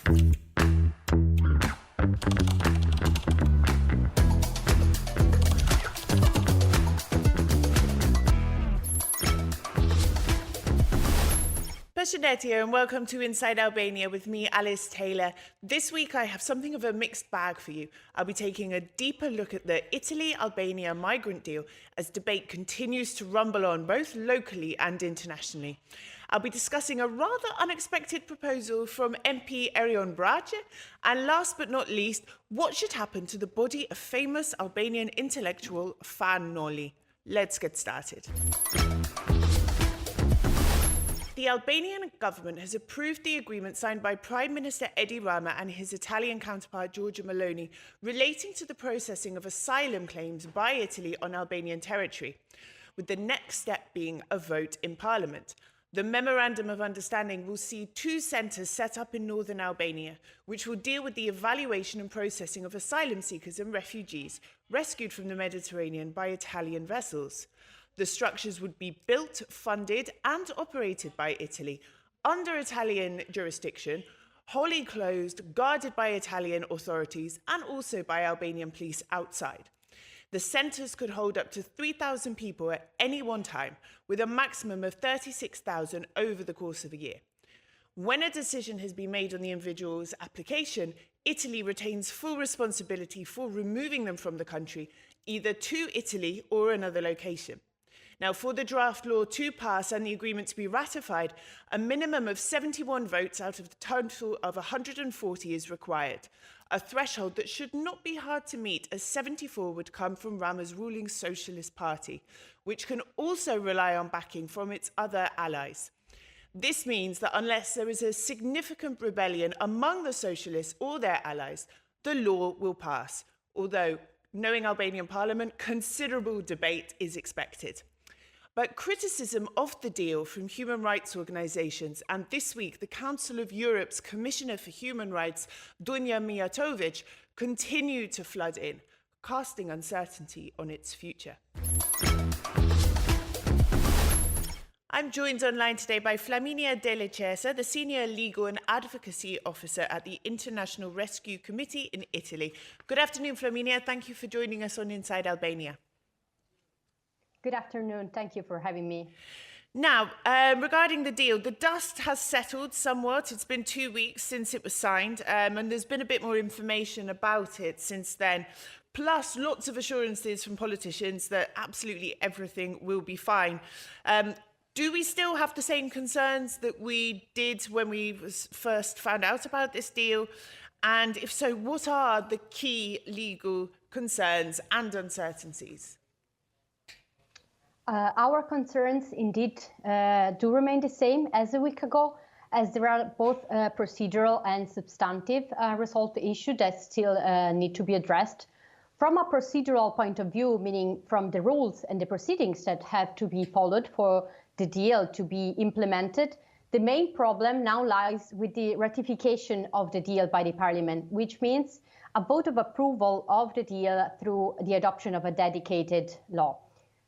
Pescinettio, and welcome to Inside Albania with me, Alice Taylor. This week I have something of a mixed bag for you. I'll be taking a deeper look at the Italy Albania migrant deal as debate continues to rumble on both locally and internationally. I'll be discussing a rather unexpected proposal from MP Erion Brace, and last but not least, what should happen to the body of famous Albanian intellectual Fan Noli. Let's get started. The Albanian government has approved the agreement signed by Prime Minister Edi Rama and his Italian counterpart Giorgia Meloni relating to the processing of asylum claims by Italy on Albanian territory, with the next step being a vote in Parliament. The Memorandum of Understanding will see 2 centres set up in northern Albania, which will deal with the evaluation and processing of asylum seekers and refugees rescued from the Mediterranean by Italian vessels. The structures would be built, funded and operated by Italy under Italian jurisdiction, wholly closed, guarded by Italian authorities and also by Albanian police outside. The centres could hold up to 3,000 people at any one time, with a maximum of 36,000 over the course of a year. When a decision has been made on the individual's application, Italy retains full responsibility for removing them from the country, either to Italy or another location. Now, for the draft law to pass and the agreement to be ratified, a minimum of 71 votes out of the total of 140 is required, a threshold that should not be hard to meet, as 74 would come from Rama's ruling Socialist Party, which can also rely on backing from its other allies. This means that unless there is a significant rebellion among the socialists or their allies, the law will pass, although, knowing Albanian Parliament, considerable debate is expected. But criticism of the deal from human rights organisations, and this week the Council of Europe's Commissioner for Human Rights, Dunja Mijatovic, continue to flood in, casting uncertainty on its future. I'm joined online today by Flaminia Delle Cesa, the Senior Legal and Advocacy Officer at the International Rescue Committee in Italy. Good afternoon, Flaminia. Thank you for joining us on Inside Albania. Good afternoon. Thank you for having me. Now, regarding the deal, the dust has settled somewhat. It's been 2 weeks since it was signed, and there's been a bit more information about it since then, plus lots of assurances from politicians that absolutely everything will be fine. Do we still have the same concerns that we did when we first found out about this deal? And if so, what are the key legal concerns and uncertainties? Our concerns indeed do remain the same as a week ago, as there are both procedural and substantive resolved issues that still need to be addressed. From a procedural point of view, meaning from the rules and the proceedings that have to be followed for the deal to be implemented, the main problem now lies with the ratification of the deal by the Parliament, which means a vote of approval of the deal through the adoption of a dedicated law.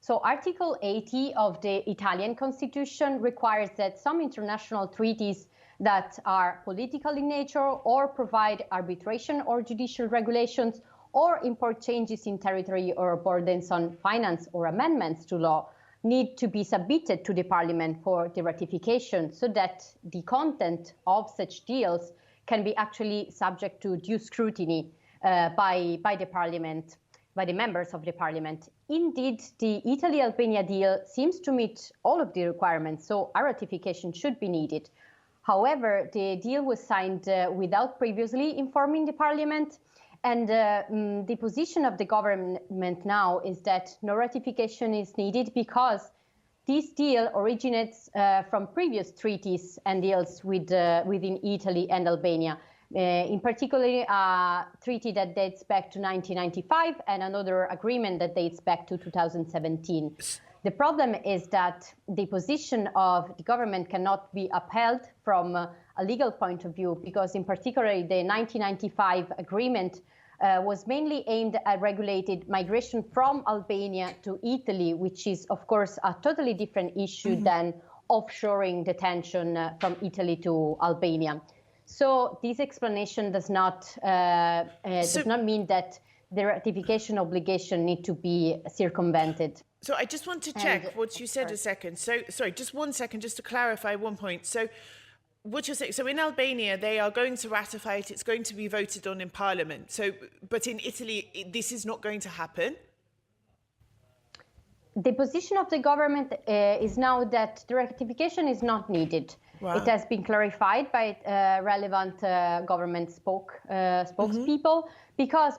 So Article 80 of the Italian Constitution requires that some international treaties that are political in nature or provide arbitration or judicial regulations or import changes in territory or burdens on finance or amendments to law need to be submitted to the Parliament for the ratification, so that the content of such deals can be actually subject to due scrutiny by the Parliament, by the members of the Parliament. Indeed, the Italy-Albania deal seems to meet all of the requirements, so a ratification should be needed. However, the deal was signed without previously informing the Parliament, and the position of the government now is that no ratification is needed because this deal originates from previous treaties and deals within Italy and Albania. In particular, a treaty that dates back to 1995 and another agreement that dates back to 2017. The problem is that the position of the government cannot be upheld from a legal point of view, because in particular the 1995 agreement was mainly aimed at regulated migration from Albania to Italy, which is of course a totally different issue than offshoring detention from Italy to Albania. So this explanation does not mean that the ratification obligation need to be circumvented. So I just want to check what you said a second. So, sorry, just 1 second, just to clarify one point. So what you're saying, so in Albania, they are going to ratify it. It's going to be voted on in Parliament. So, but in Italy, this is not going to happen. The position of the government is now that the ratification is not needed. Wow. It has been clarified by relevant government spokespeople,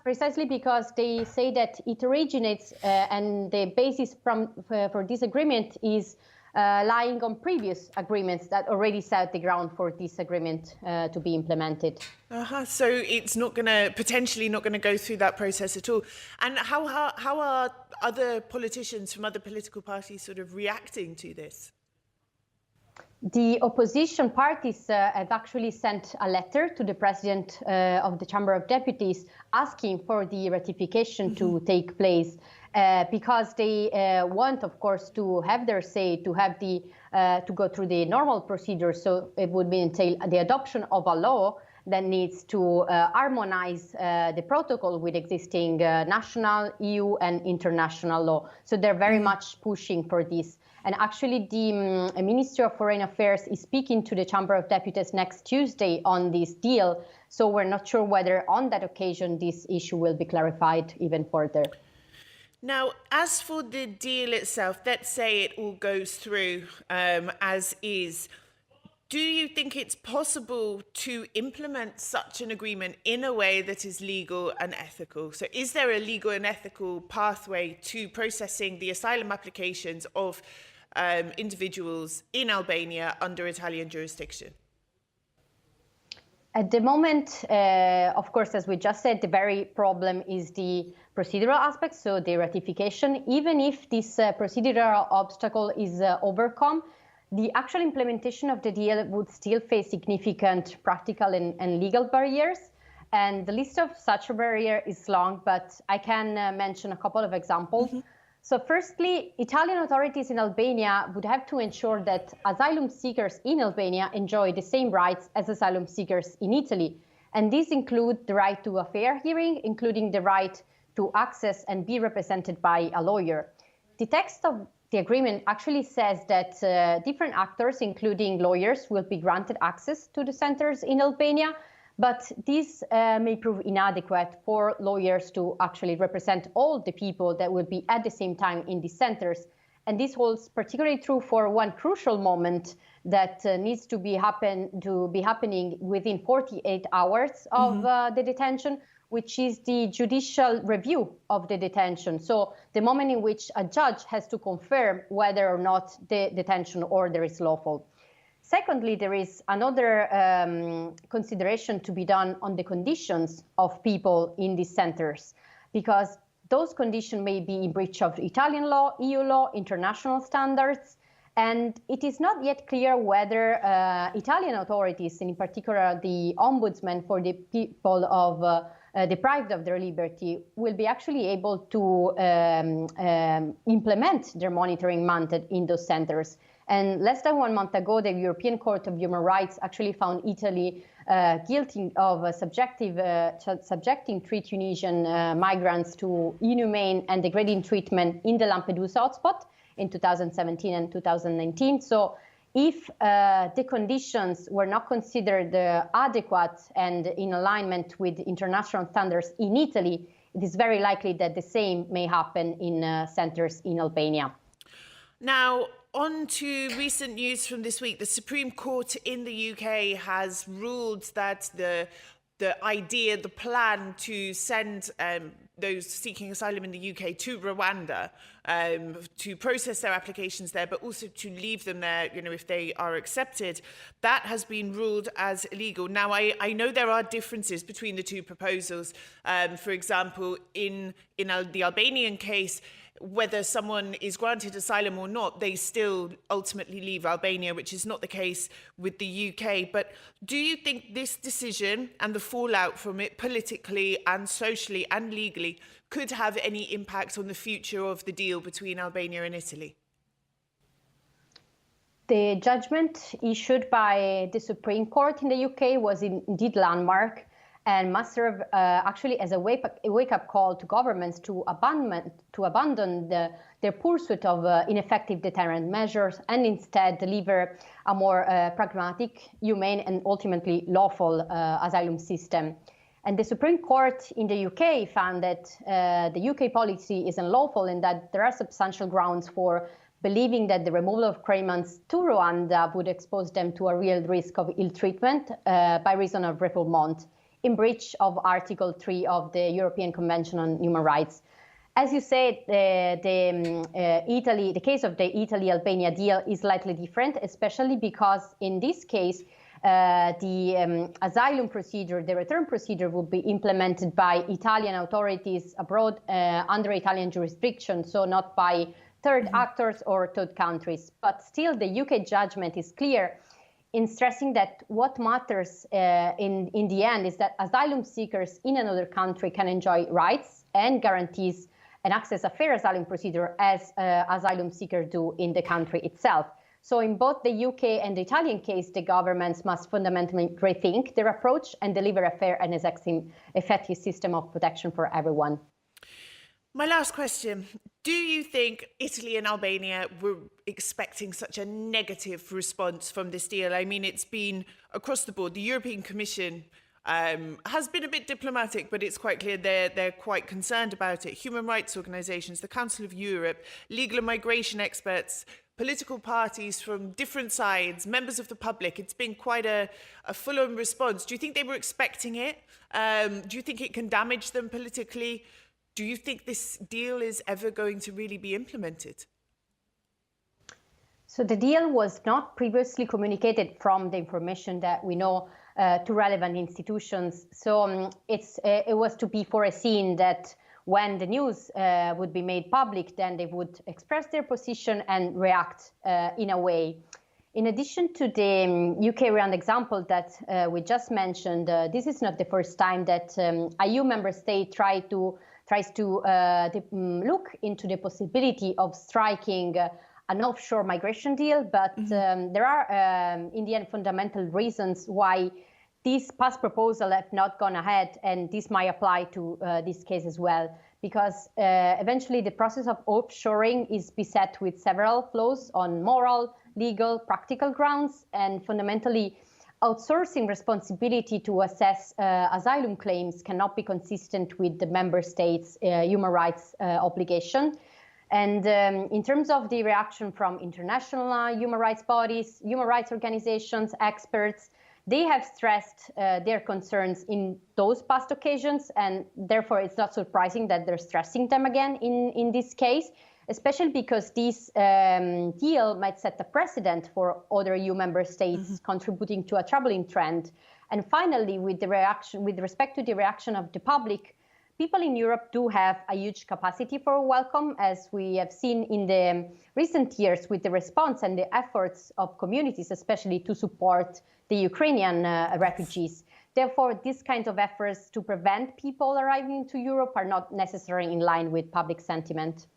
precisely because they say that it originates and the basis for this agreement is lying on previous agreements that already set the ground for this agreement to be implemented. So it's not going to, potentially not going to go through that process at all. And how are other politicians from other political parties sort of reacting to this? The opposition parties have actually sent a letter to the president of the Chamber of Deputies asking for the ratification to take place because they want, of course, to have their say, to have to go through the normal procedure. So it would entail the adoption of a law that needs to harmonize the protocol with existing national, EU and international law. So they're very much pushing for this. And actually, the Ministry of Foreign Affairs is speaking to the Chamber of Deputies next Tuesday on this deal. So we're not sure whether on that occasion this issue will be clarified even further. Now, as for the deal itself, let's say it all goes through as is. Do you think it's possible to implement such an agreement in a way that is legal and ethical? So is there a legal and ethical pathway to processing the asylum applications of individuals in Albania under Italian jurisdiction? At the moment, of course, as we just said, the very problem is the procedural aspect, so the ratification. Even if this procedural obstacle is overcome, the actual implementation of the deal would still face significant practical and legal barriers. And the list of such a barrier is long, but I can mention a couple of examples. So firstly, Italian authorities in Albania would have to ensure that asylum seekers in Albania enjoy the same rights as asylum seekers in Italy. And these include the right to a fair hearing, including the right to access and be represented by a lawyer. The text of the agreement actually says that different actors, including lawyers, will be granted access to the centers in Albania, but this may prove inadequate for lawyers to actually represent all the people that will be at the same time in these centers. And this holds particularly true for one crucial moment that needs to be happening within 48 hours of the detention, which is the judicial review of the detention. So the moment in which a judge has to confirm whether or not the detention order is lawful. Secondly, there is another consideration to be done on the conditions of people in these centers, because those conditions may be in breach of Italian law, EU law, international standards, and it is not yet clear whether Italian authorities, and in particular the ombudsman for the people of deprived of their liberty, will be actually able to implement their monitoring mandate in those centers. And less than 1 month ago, the European Court of Human Rights actually found Italy guilty of subjecting 3 Tunisian migrants to inhumane and degrading treatment in the Lampedusa hotspot in 2017 and 2019. So if the conditions were not considered adequate and in alignment with international standards in Italy, it is very likely that the same may happen in centers in Albania. Now, on to recent news from this week. The Supreme Court in the UK has ruled that the plan to send those seeking asylum in the UK to Rwanda to process their applications there, but also to leave them there, if they are accepted, that has been ruled as illegal. Now, I know there are differences between the two proposals. For example, in the Albanian case, whether someone is granted asylum or not, they still ultimately leave Albania, which is not the case with the UK. But do you think this decision and the fallout from it politically and socially and legally could have any impact on the future of the deal between Albania and Italy? The judgment issued by the Supreme Court in the UK was indeed landmark and must serve actually as a wake-up call to governments to abandon their pursuit of ineffective deterrent measures and instead deliver a more pragmatic, humane and ultimately lawful asylum system. And the Supreme Court in the UK found that the UK policy is unlawful and that there are substantial grounds for believing that the removal of claimants to Rwanda would expose them to a real risk of ill treatment by reason of refoulement, in breach of Article 3 of the European Convention on Human Rights. As you said, the case of the Italy Albania deal is slightly different, especially because in this case, the asylum procedure, the return procedure, will be implemented by Italian authorities abroad under Italian jurisdiction, so not by third actors or third countries. But still, the UK judgment is clear in stressing that what matters in the end is that asylum seekers in another country can enjoy rights and guarantees and access a fair asylum procedure as asylum seekers do in the country itself. So in both the UK and the Italian case, the governments must fundamentally rethink their approach and deliver a fair and effective system of protection for everyone. My last question. Do you think Italy and Albania were expecting such a negative response from this deal? I mean, it's been across the board. The European Commission has been a bit diplomatic, but it's quite clear they're quite concerned about it. Human rights organisations, the Council of Europe, legal and migration experts, political parties from different sides, members of the public. It's been quite a full-on response. Do you think they were expecting it? Do you think it can damage them politically? Do you think this deal is ever going to really be implemented? So the deal was not previously communicated from the information that we know to relevant institutions. So it was to be foreseen that when the news would be made public, then they would express their position and react in a way. In addition to the UK Rwanda example that we just mentioned, this is not the first time that a EU member state tries to look into the possibility of striking an offshore migration deal, but there are, in the end, fundamental reasons why these past proposals have not gone ahead, and this might apply to this case as well, because eventually the process of offshoring is beset with several flaws on moral, legal, practical grounds, and fundamentally outsourcing responsibility to assess asylum claims cannot be consistent with the member states' human rights obligation. And in terms of the reaction from international human rights bodies, human rights organizations, experts, they have stressed their concerns in those past occasions, and therefore it's not surprising that they're stressing them again in this case, especially because this deal might set a precedent for other EU member states contributing to a troubling trend. And finally, with respect to the reaction of the public, people in Europe do have a huge capacity for welcome, as we have seen in the recent years with the response and the efforts of communities, especially to support the Ukrainian refugees. Therefore, these kinds of efforts to prevent people arriving into Europe are not necessarily in line with public sentiment.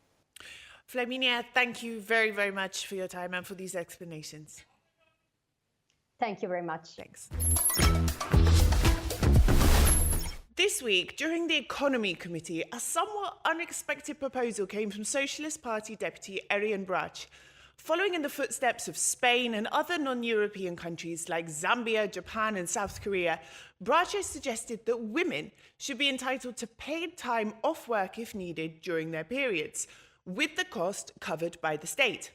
Flaminia, thank you very, very much for your time and for these explanations. Thank you very much. Thanks. This week, during the Economy Committee, a somewhat unexpected proposal came from Socialist Party Deputy Erian Brach. Following in the footsteps of Spain and other non-European countries like Zambia, Japan and South Korea, Brach has suggested that women should be entitled to paid time off work if needed during their periods, with the cost covered by the state.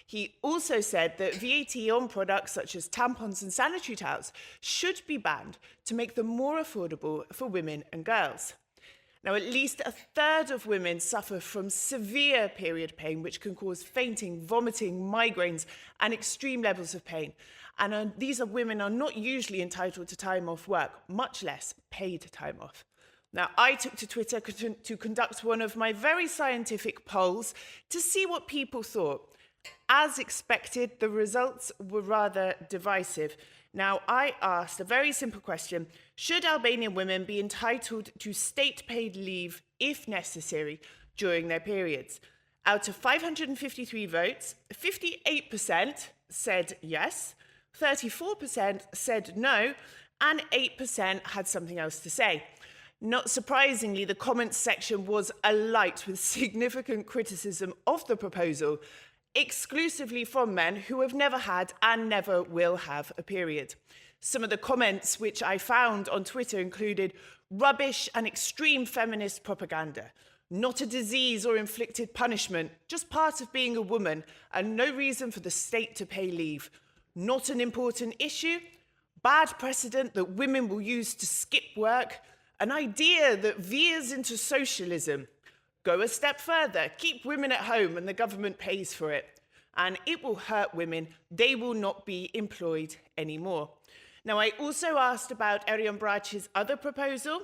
He also said that VAT on products such as tampons and sanitary towels should be banned to make them more affordable for women and girls. Now, at least a third of women suffer from severe period pain, which can cause fainting, vomiting, migraines, and extreme levels of pain. And these women are not usually entitled to time off work, much less paid time off. Now, I took to Twitter to conduct one of my very scientific polls to see what people thought. As expected, the results were rather divisive. Now, I asked a very simple question. Should Albanian women be entitled to state-paid leave, if necessary, during their periods? Out of 553 votes, 58%, said yes, 34% said no, and 8% had something else to say. Not surprisingly, the comments section was alight with significant criticism of the proposal, exclusively from men who have never had and never will have a period. Some of the comments which I found on Twitter included rubbish and extreme feminist propaganda, not a disease or inflicted punishment, just part of being a woman and no reason for the state to pay leave, not an important issue, bad precedent that women will use to skip work, an idea that veers into socialism. Go a step further, keep women at home and the government pays for it. And it will hurt women, they will not be employed anymore. Now, I also asked about Erion Brach's other proposal,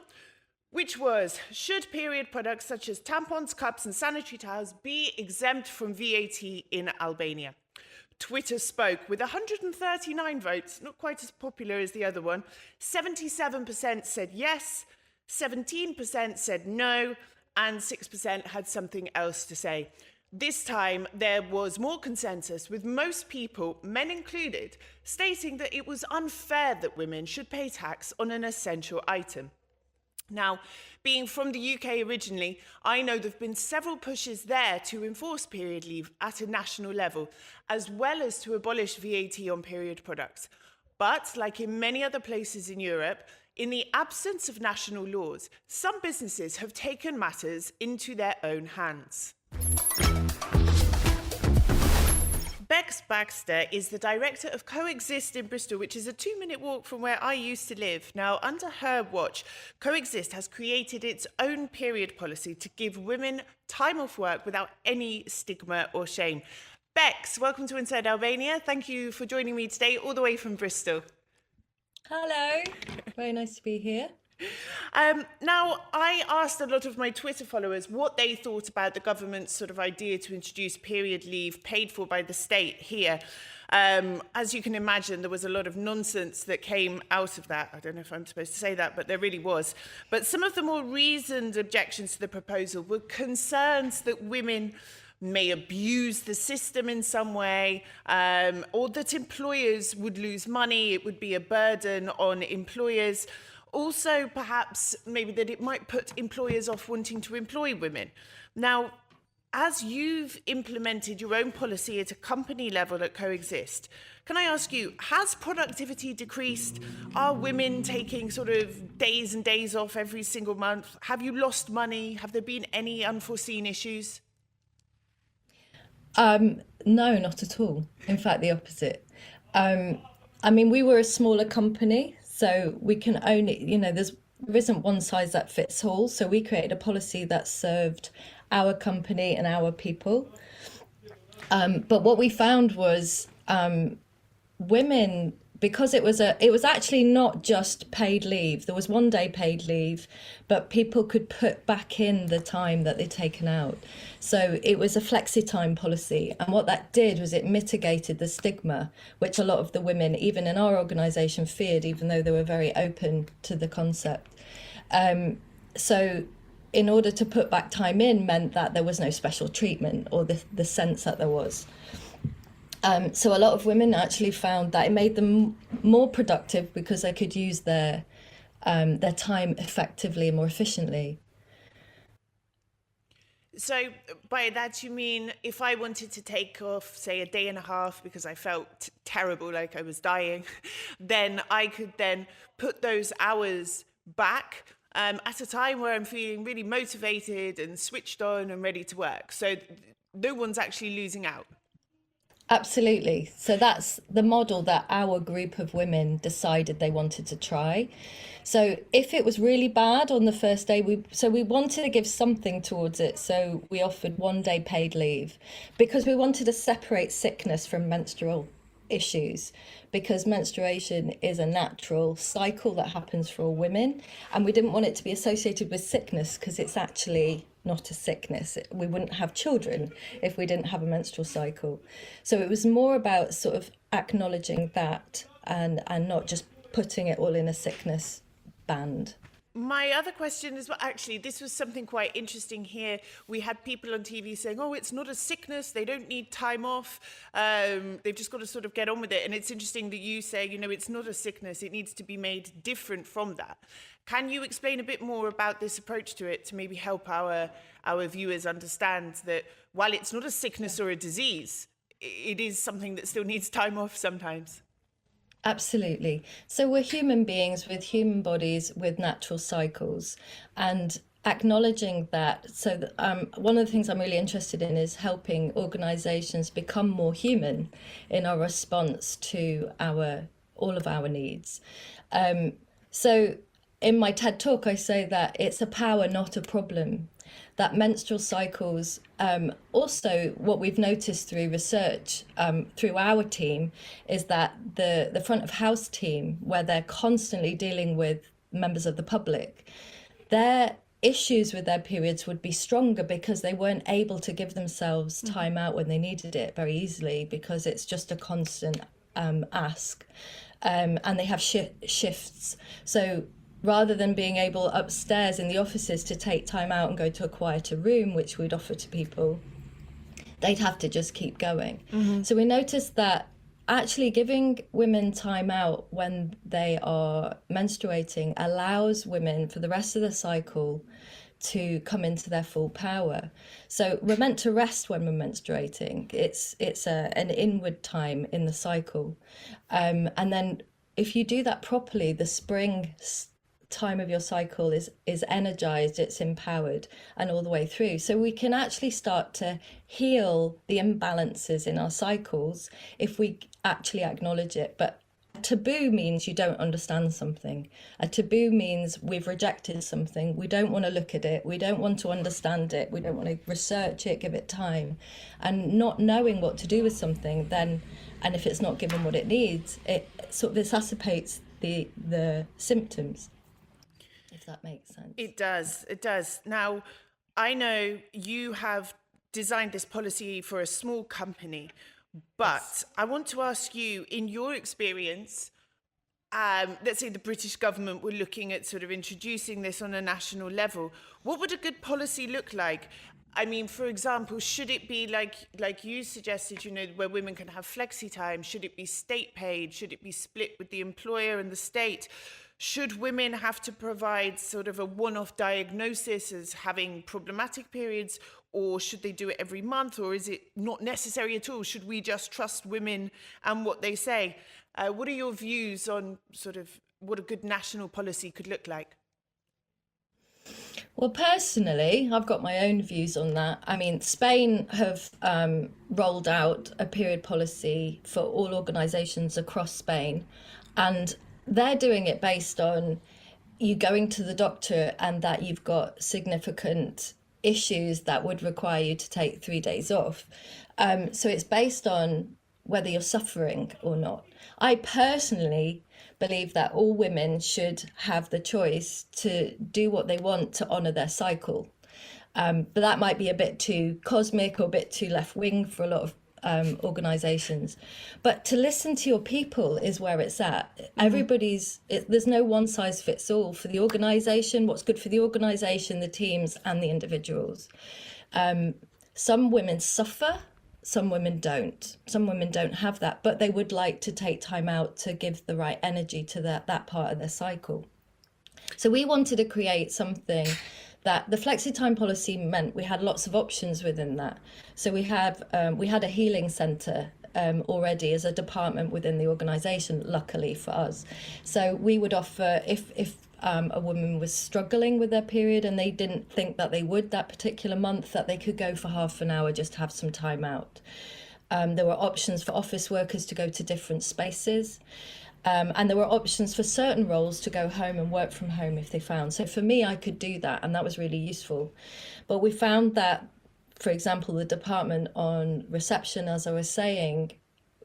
which was, should period products such as tampons, cups and sanitary towels be exempt from VAT in Albania? Twitter spoke with 139 votes, not quite as popular as the other one. 77% said yes, 17% said no, and 6% had something else to say. This time, there was more consensus, with most people, men included, stating that it was unfair that women should pay tax on an essential item. Now, being from the UK originally, I know there have been several pushes there to enforce period leave at a national level, as well as to abolish VAT on period products. But, like in many other places in Europe, in the absence of national laws, some businesses have taken matters into their own hands. Bex Baxter is the director of Coexist in Bristol, which is a 2-minute walk from where I used to live. Now, under her watch, Coexist has created its own period policy to give women time off work without any stigma or shame. Bex, welcome to Inside Albania. Thank you for joining me today, all the way from Bristol. Hello, very nice to be here. Now, I asked a lot of my Twitter followers what they thought about the government's sort of idea to introduce period leave paid for by the state here. As you can imagine, there was a lot of nonsense that came out of that. I don't know if I'm supposed to say that, but there really was. But some of the more reasoned objections to the proposal were concerns that women may abuse the system in some way, or that employers would lose money, it would be a burden on employers. Also, perhaps, maybe that it might put employers off wanting to employ women. Now, as you've implemented your own policy at a company level at Coexist, can I ask you, has productivity decreased? Are women taking sort of days and days off every single month? Have you lost money? Have there been any unforeseen issues? No, not at all. In fact, the opposite. We were a smaller company, so we can only, there isn't one size that fits all. So we created a policy that served our company and our people. But what we found was women, because it was actually not just paid leave. There was 1 day paid leave, but people could put back in the time that they'd taken out. So it was a flexi time policy. And what that did was it mitigated the stigma, which a lot of the women, even in our organisation, feared, even though they were very open to the concept. So in order to put back time in meant that there was no special treatment or the sense that there was. So a lot of women actually found that it made them more productive because they could use their time effectively and more efficiently. So by that you mean if I wanted to take off, say, a day and a half because I felt terrible, like I was dying, then I could then put those hours back at a time where I'm feeling really motivated and switched on and ready to work. So no one's actually losing out. Absolutely. So that's the model that our group of women decided they wanted to try. So if it was really bad on the first day, we wanted to give something towards it. So we offered 1 day paid leave because we wanted to separate sickness from menstrual issues, because menstruation is a natural cycle that happens for all women, and we didn't want it to be associated with sickness because it's actually not a sickness. We wouldn't have children if we didn't have a menstrual cycle. So it was more about sort of acknowledging that and not just putting it all in a sickness band. My other question is, well, actually, this was something quite interesting here. We had people on TV saying, oh, it's not a sickness, they don't need time off, they've just got to sort of get on with it. And it's interesting that you say, you know, it's not a sickness, it needs to be made different from that. Can you explain a bit more about this approach to it to maybe help our viewers understand that while it's not a sickness or a disease, it is something that still needs time off sometimes? Absolutely. So we're human beings with human bodies with natural cycles, and acknowledging that. So one of the things I'm really interested in is helping organizations become more human in our response to all of our needs. So in my TED talk, I say that it's a power, not a problem. That menstrual cycles, also what we've noticed through research through our team, is that the front of house team, where they're constantly dealing with members of the public, their issues with their periods would be stronger because they weren't able to give themselves time out when they needed it very easily, because it's just a constant ask, and they have shifts. So rather than being able upstairs in the offices to take time out and go to a quieter room, which we'd offer to people, they'd have to just keep going. So we noticed that actually giving women time out when they are menstruating allows women for the rest of the cycle to come into their full power. So we're meant to rest when we're menstruating. It's an inward time in the cycle. And then if you do that properly, the spring time of your cycle is energized, it's empowered, and all the way through. So we can actually start to heal the imbalances in our cycles if we actually acknowledge it. But a taboo means you don't understand something. A taboo means we've rejected something. We don't want to look at it. We don't want to understand it. We don't want to research it, give it time. And not knowing what to do with something, then, and if it's not given what it needs, it sort of exacerbates the symptoms. If that makes sense. It does. It does. Now, I know you have designed this policy for a small company, but yes, I want to ask you, in your experience, let's say the British government were looking at sort of introducing this on a national level. What would a good policy look like? I mean, for example, should it be like you suggested, you know, where women can have flexi time? Should it be state paid? Should it be split with the employer and the state? Should women have to provide sort of a one-off diagnosis as having problematic periods, or should they do it every month, or is it not necessary at all? Should we just trust women and what they say? What are your views on sort of what a good national policy could look like? Well, personally, I've got my own views on that. I mean, Spain have rolled out a period policy for all organisations across Spain, and they're doing it based on you going to the doctor and that you've got significant issues that would require you to take 3 days off. So it's based on whether you're suffering or not. I personally believe that all women should have the choice to do what they want to honour their cycle. But that might be a bit too cosmic or a bit too left wing for a lot of organisations. But to listen to your people is where it's at. There's no one size fits all for the organisation. What's good for the organisation, the teams and the individuals. Some women suffer, some women don't. Some women don't have that, but they would like to take time out to give the right energy to that part of their cycle. So we wanted to create something that the flexi time policy meant we had lots of options within that. So we had a healing centre already as a department within the organisation, luckily for us. So we would offer, if a woman was struggling with their period and they didn't think that they would that particular month, that they could go for half an hour, just have some time out. There were options for office workers to go to different spaces. And there were options for certain roles to go home and work from home if they found. So for me, I could do that, and that was really useful. But we found that, for example, the department on reception, as I was saying,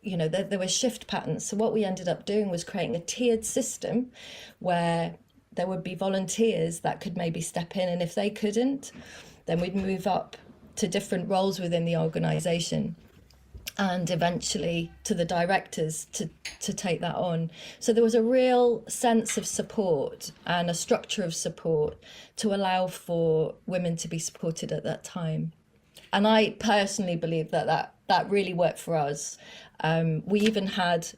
you know, there were shift patterns. So what we ended up doing was creating a tiered system where there would be volunteers that could maybe step in, and if they couldn't, then we'd move up to different roles within the organisation. and eventually to the directors to take that on. So there was a real sense of support and a structure of support to allow for women to be supported at that time. And I personally believe that really worked for us. We even had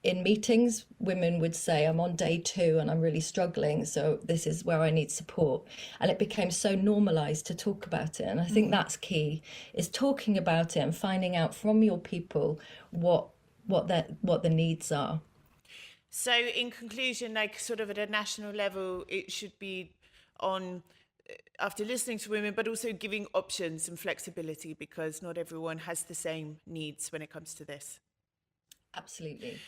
in meetings, women would say, I'm on day 2 and I'm really struggling, so this is where I need support. And it became so normalized to talk about it. And I think that's key, is talking about it and finding out from your people what the needs are. So in conclusion, like sort of at a national level, it should be on after listening to women, but also giving options and flexibility, because not everyone has the same needs when it comes to this. Absolutely.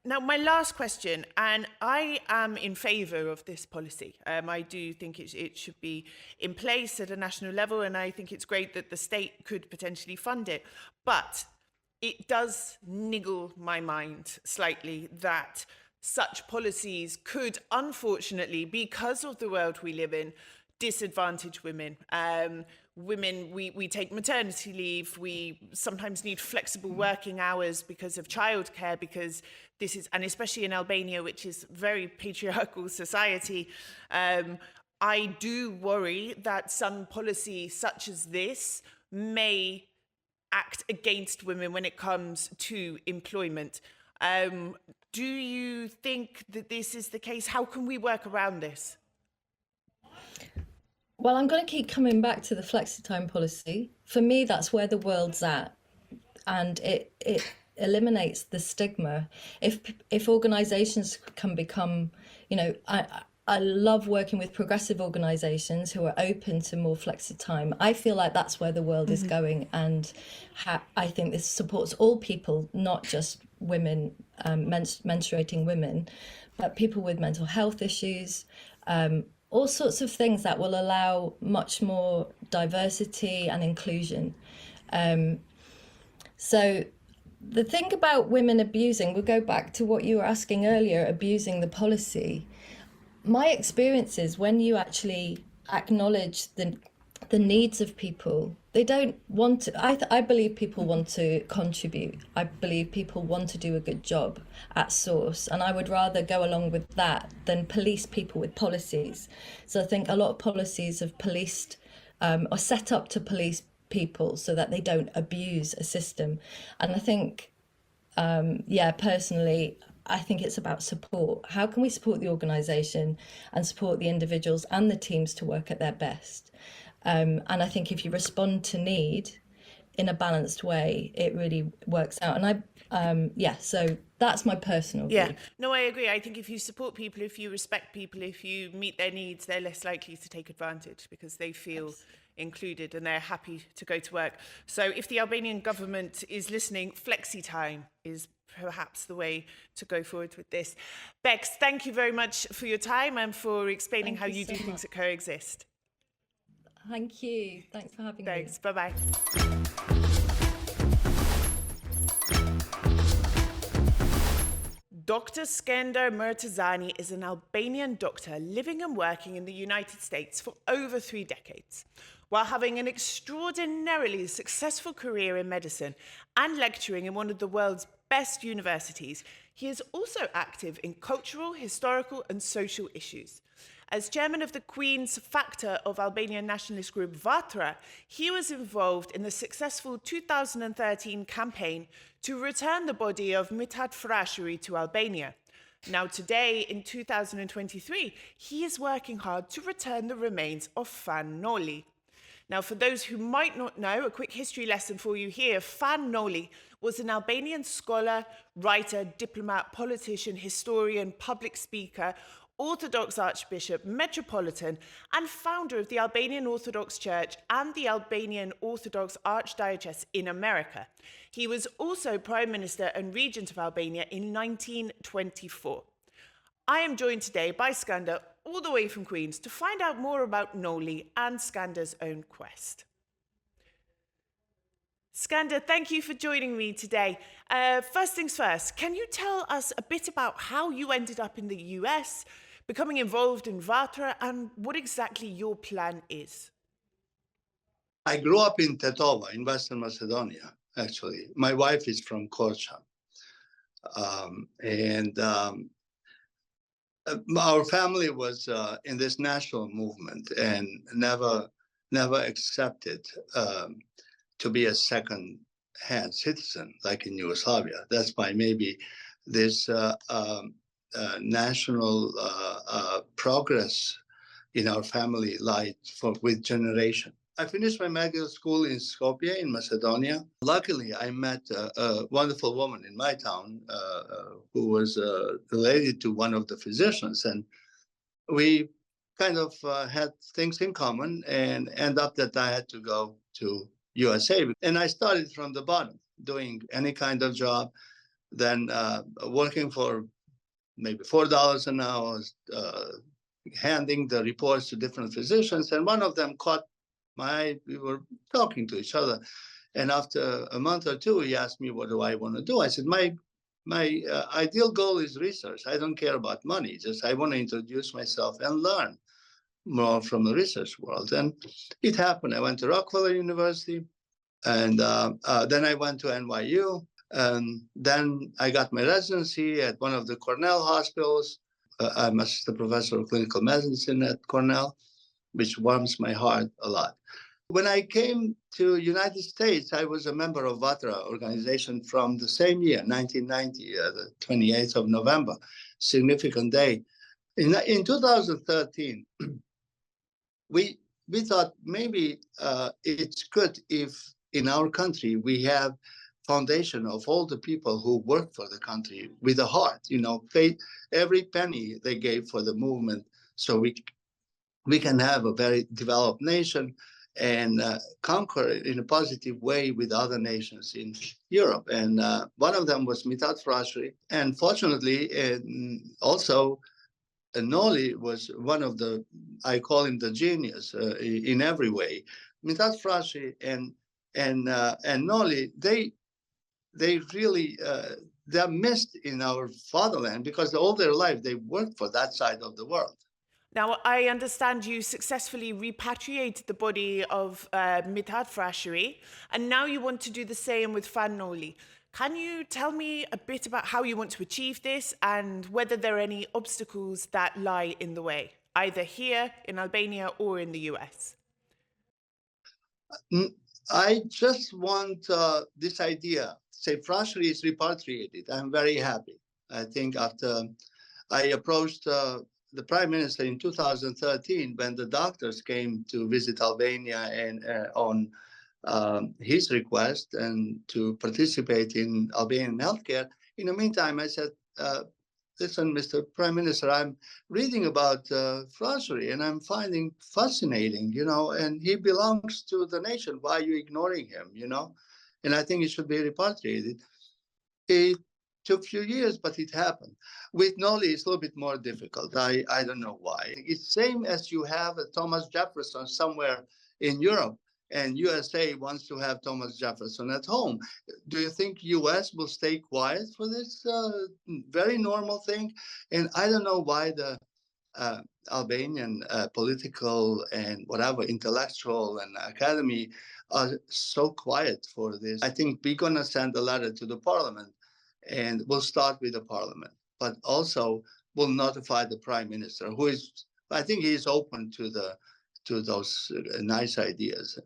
Now, my last question, and I am in favour of this policy. I do think it should be in place at a national level, and I think it's great that the state could potentially fund it. But it does niggle my mind slightly that such policies could, unfortunately, because of the world we live in, disadvantage women. Women, we take maternity leave, we sometimes need flexible working hours because of childcare, because this is, and especially in Albania, which is very patriarchal society, I do worry that some policy such as this may act against women when it comes to employment. Do you think that this is the case? How can we work around this? Well, I'm going to keep coming back to the flexi-time policy. For me, that's where the world's at, and it eliminates the stigma. If organisations can become, I love working with progressive organisations who are open to more flexi-time. I feel like that's where the world is going, and I think this supports all people, not just women, menstruating women, but people with mental health issues. All sorts of things that will allow much more diversity and inclusion. So the thing about women abusing, we'll go back to what you were asking earlier, abusing the policy. My experience is when you actually acknowledge the needs of people, they don't want to, I believe people want to contribute. I believe people want to do a good job at source. And I would rather go along with that than police people with policies. So I think a lot of policies have policed or set up to police people so that they don't abuse a system. And I think, personally, I think it's about support. How can we support the organisation and support the individuals and the teams to work at their best? And I think if you respond to need in a balanced way, it really works out. And so that's my personal view. Yeah, no, I agree. I think if you support people, if you respect people, if you meet their needs, they're less likely to take advantage because they feel included and they're happy to go to work. So if the Albanian government is listening, flexi time is perhaps the way to go forward with this. Bex, thank you very much for your time and for explaining how you do things that coexist. Thank you. Thanks for having me. Thanks. Bye-bye. Dr. Skender Murtazani is an Albanian doctor living and working in the United States for over 3 decades. While having an extraordinarily successful career in medicine and lecturing in one of the world's best universities, he is also active in cultural, historical, and social issues. As chairman of the Queen's Factor of Albanian nationalist group Vatra, he was involved in the successful 2013 campaign to return the body of Mithat Frashëri to Albania. Now today, in 2023, he is working hard to return the remains of Fan Noli. Now, for those who might not know, a quick history lesson for you here. Fan Noli was an Albanian scholar, writer, diplomat, politician, historian, public speaker, Orthodox Archbishop, Metropolitan, and founder of the Albanian Orthodox Church and the Albanian Orthodox Archdiocese in America. He was also Prime Minister and Regent of Albania in 1924. I am joined today by Skender, all the way from Queens, to find out more about Noli and Skander's own quest. Skender, thank you for joining me today. First things first, can you tell us a bit about how you ended up in the US, becoming involved in Vatra, and what exactly your plan is? I grew up in Tetova in Western Macedonia, actually. My wife is from Kocha. And our family was in this national movement and never accepted to be a second-hand citizen like in Yugoslavia. That's why maybe this national progress in our family lied with generation. I finished my medical school in Skopje in Macedonia. Luckily, I met a wonderful woman in my town who was related to one of the physicians, and we kind of had things in common, and end up that I had to go to USA. And I started from the bottom, doing any kind of job, then working for maybe $4 an hour, handing the reports to different physicians. And one of them caught my eye. We were talking to each other. And after a month or two, he asked me, what do I want to do? I said, my ideal goal is research. I don't care about money. Just I want to introduce myself and learn more from the research world. And it happened. I went to Rockefeller University, and then I went to NYU. And then I got my residency at one of the Cornell hospitals. I'm assistant professor of clinical medicine at Cornell, which warms my heart a lot. When I came to United States, I was a member of VATRA organization from the same year, 1990, the 28th of November, significant day. In 2013, we thought maybe it's good if in our country we have foundation of all the people who work for the country with a heart, pay every penny they gave for the movement, so we can have a very developed nation and conquer it in a positive way with other nations in Europe. And one of them was Mithat Frashri. And fortunately, also Noli was one of the, I call him the genius in every way. Mithat Frashri and Noli, they really, they're missed in our fatherland because all their life they worked for that side of the world. Now, I understand you successfully repatriated the body of Mithat Frashri, and now you want to do the same with Fan Noli. Can you tell me a bit about how you want to achieve this and whether there are any obstacles that lie in the way, either here in Albania or in the US? I just want this idea, say Frashri is repatriated. I'm very happy. I think after I approached the Prime Minister in 2013, when the doctors came to visit Albania and on his request and to participate in Albanian healthcare. In the meantime, I said, listen, Mr. Prime Minister, I'm reading about Frashri and I'm finding fascinating, and he belongs to the nation. Why are you ignoring him, And I think he should be repatriated. It took a few years, but it happened. With Noli, it's a little bit more difficult. I don't know why. It's same as you have a Thomas Jefferson somewhere in Europe, and USA wants to have Thomas Jefferson at home. Do you think US will stay quiet for this very normal thing? And I don't know why the Albanian political and whatever intellectual and academy are so quiet for this. I think we're going to send a letter to the parliament, and we'll start with the parliament, but also we'll notify the prime minister, who is, I think he is open to those nice ideas.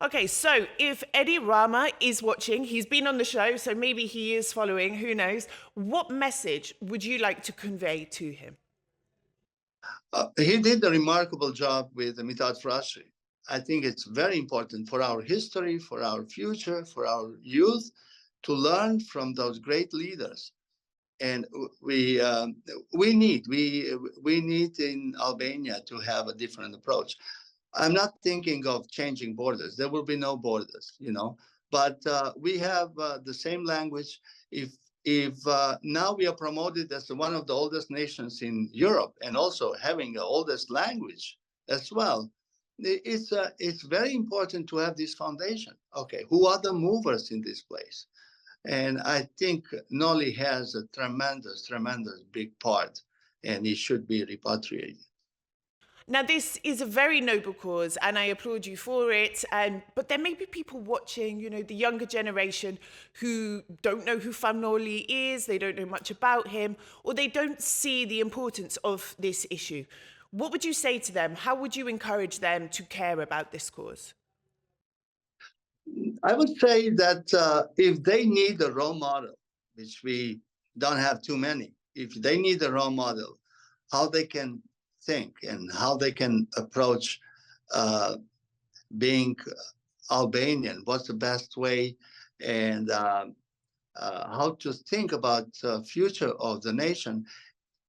Okay, so if Edi Rama is watching, he's been on the show, so maybe he is following, who knows, what message would you like to convey to him? He did a remarkable job with Mithat Frashri. I think it's very important for our history, for our future, for our youth, to learn from those great leaders. And we need in Albania to have a different approach. I'm not thinking of changing borders. There will be no borders, but we have the same language. If now we are promoted as one of the oldest nations in Europe and also having the oldest language as well, it's very important to have this foundation. Okay, who are the movers in this place? And I think Noli has a tremendous big part, and he should be repatriated. Now, this is a very noble cause, and I applaud you for it. But there may be people watching, the younger generation who don't know who Fan Noli is, they don't know much about him, or they don't see the importance of this issue. What would you say to them? How would you encourage them to care about this cause? I would say that if they need a role model, which we don't have too many, if they need a role model, how they can think and how they can approach being Albanian, what's the best way, and how to think about the future of the nation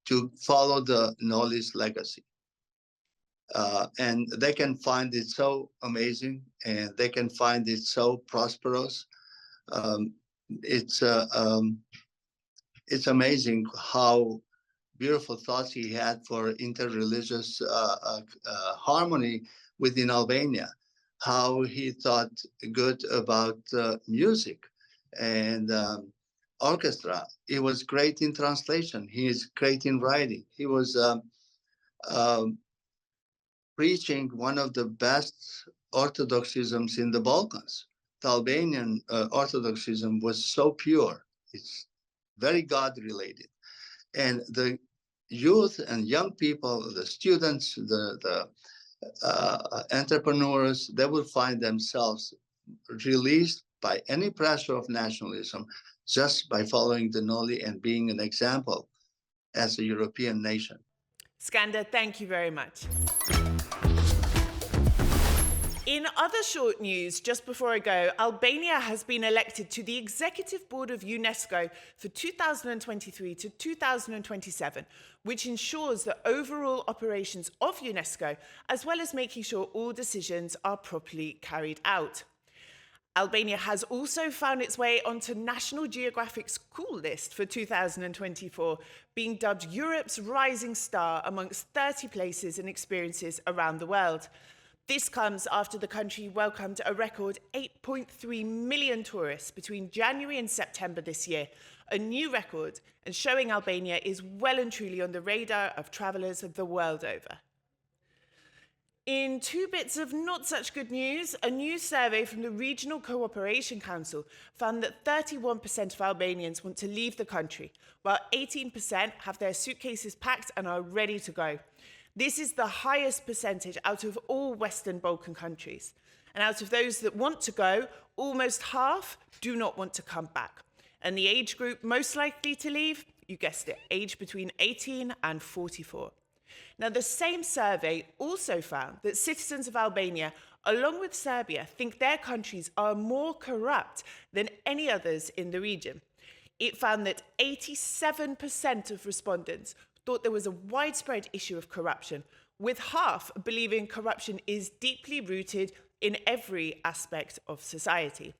to follow the Noli's legacy. And they can find it so amazing, and they can find it so prosperous. It's amazing how beautiful thoughts he had for interreligious harmony within Albania, how he thought good about music and orchestra. He was great in translation. He is great in writing. He was preaching one of the best Orthodoxisms in the Balkans. The Albanian Orthodoxism was so pure. It's very God-related. And the youth and young people, the students, the entrepreneurs, they will find themselves released by any pressure of nationalism just by following the Noli and being an example as a European nation. Skanda, thank you very much. In other short news, just before I go, Albania has been elected to the Executive Board of UNESCO for 2023 to 2027, which ensures the overall operations of UNESCO, as well as making sure all decisions are properly carried out. Albania has also found its way onto National Geographic's Cool List for 2024, being dubbed Europe's rising star amongst 30 places and experiences around the world. This comes after the country welcomed a record 8.3 million tourists between January and September this year, a new record, and showing Albania is well and truly on the radar of travellers the world over. In two bits of not such good news, a new survey from the Regional Cooperation Council found that 31% of Albanians want to leave the country, while 18% have their suitcases packed and are ready to go. This is the highest percentage out of all Western Balkan countries. And out of those that want to go, almost half do not want to come back. And the age group most likely to leave, you guessed it, age between 18 and 44. Now, the same survey also found that citizens of Albania, along with Serbia, think their countries are more corrupt than any others in the region. It found that 87% of respondents thought there was a widespread issue of corruption, with half believing corruption is deeply rooted in every aspect of society.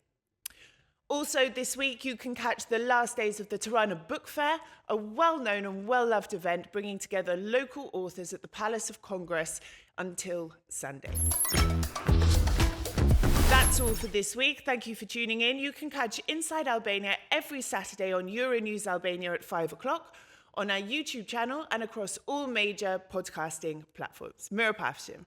Also this week, you can catch the last days of the Tirana Book Fair, a well-known and well-loved event bringing together local authors at the Palace of Congress until Sunday. That's all for this week. Thank you for tuning in. You can catch Inside Albania every Saturday on Euronews Albania at 5 o'clock, on our YouTube channel and across all major podcasting platforms. Mirapafshim.